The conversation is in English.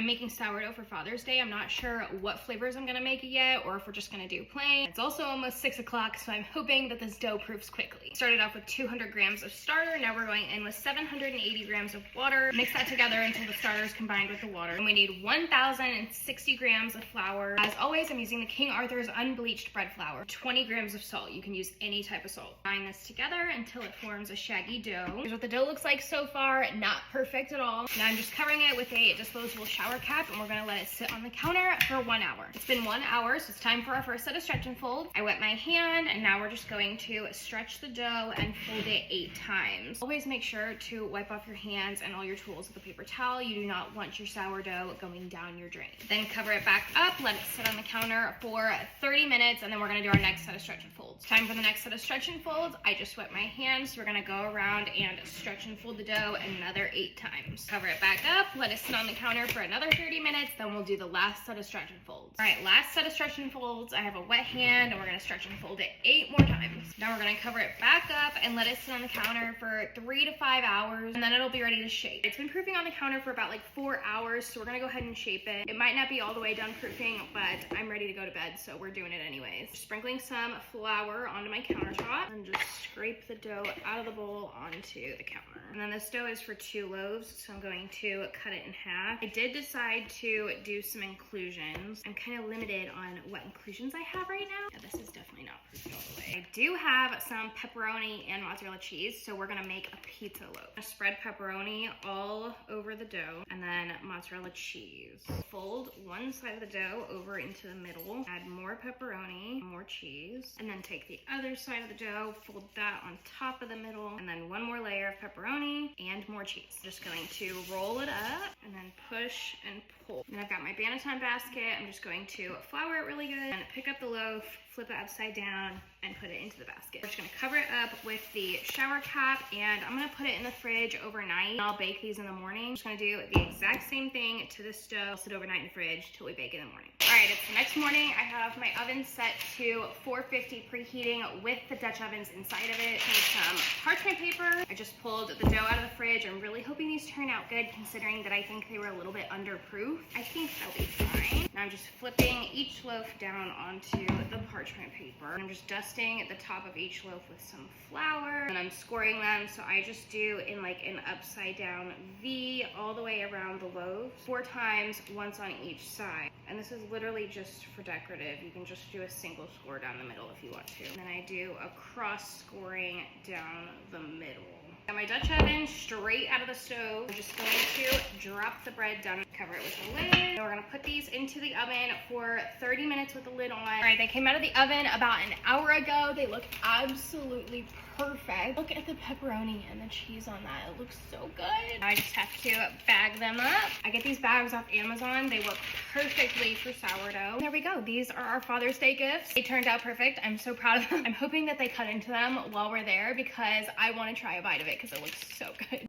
I'm making sourdough for Father's Day. I'm not sure what flavors I'm gonna make it yet, or if we're just gonna do plain. It's also almost 6 o'clock, so I'm hoping that this dough proofs quickly. Started off with 200 grams of starter. Now we're going in with 780 grams of water. Mix that together until the starter is combined with the water. And we need 1,060 grams of flour. As always, I'm using the King Arthur's unbleached bread flour. 20 grams of salt. You can use any type of salt. Bind this together until it forms a shaggy dough. Here's what the dough looks like so far. Not perfect at all. Now I'm just covering it with a disposable shower cap, and we're gonna let it sit on the counter for 1 hour. It's been 1 hour, so it's time for our first set of stretch and folds. I wet my hand, and now we're just going to stretch the dough and fold it 8 times. Always make sure to wipe off your hands and all your tools with a paper towel. You do not want your sourdough going down your drain. Then cover it back up, let it sit on the counter for 30 minutes, and then we're gonna do our next set of stretch and folds. Time for the next set of stretch and folds. I just wet my hands, so we're gonna go around and stretch and fold the dough another 8 times. Cover it back up, let it sit on the counter for another 30 minutes, then we'll do the last set of stretch and folds. All right, last set of stretch and folds. I have a wet hand, and we're gonna stretch and fold it 8 more times. Now we're gonna cover it back up and let it sit on the counter for 3 to 5 hours, and then it'll be ready to shape. It's been proofing on the counter for about like 4 hours, so we're gonna go ahead and shape it. It might not be all the way done proofing, but I'm ready to go to bed, so we're doing it anyways. Sprinkling some flour onto my countertop, and just scrape the dough out of the bowl onto the counter. And then this dough is for 2 loaves, so I'm going to cut it in half. I did decide to do some inclusions. I'm kind of limited on what inclusions I have right now. Yeah, this is definitely not proofed all the way. I do have some pepperoni and mozzarella cheese, so we're gonna make a pizza loaf. I spread pepperoni all over the dough, and then mozzarella cheese. Fold one side of the dough over into the middle, add more pepperoni, more cheese, and then take the other side of the dough, fold that on top of the middle, and then one more layer of pepperoni and more cheese. Just going to roll it up and then push and pull. And I've got my banneton basket. I'm just going to flour it really good and pick up the loaf, flip it upside down, and put it into the basket. We're just gonna cover it up with the shower cap, and I'm gonna put it in the fridge overnight. I'll bake these in the morning. I'm just gonna do the exact same thing to this dough. I'll sit overnight in the fridge till we bake it in the morning. All right, it's the next morning. I have my oven set to 450 preheating with the Dutch ovens inside of it. Need some parchment paper. I just pulled the dough out of the fridge. I'm really hoping these turn out good, considering that I think they were a little bit underproof. I think they'll be fine. Now I'm just flipping each loaf down onto the parchment paper. I'm just dusting the top of each loaf with some flour, and I'm scoring them. So I just do in like an upside down V all the way around the loaf, 4 times, once on each side. And this is literally just for decorative. You can just do a single score down the middle if you want to. And then I do a cross scoring down the middle. Got my Dutch oven straight out of the stove. I'm just going to drop the bread down and cover it with a lid. And we're gonna put these into the oven for 30 minutes with the lid on. All right, they came out of the oven about an hour ago. They look absolutely perfect. Look at the pepperoni and the cheese on that. It looks so good. I just have to bag them up. I get these bags off Amazon. They work perfectly for sourdough. There we go. These are our Father's Day gifts. They turned out perfect. I'm so proud of them. I'm hoping that they cut into them while we're there, because I want to try a bite of it because it looks so good.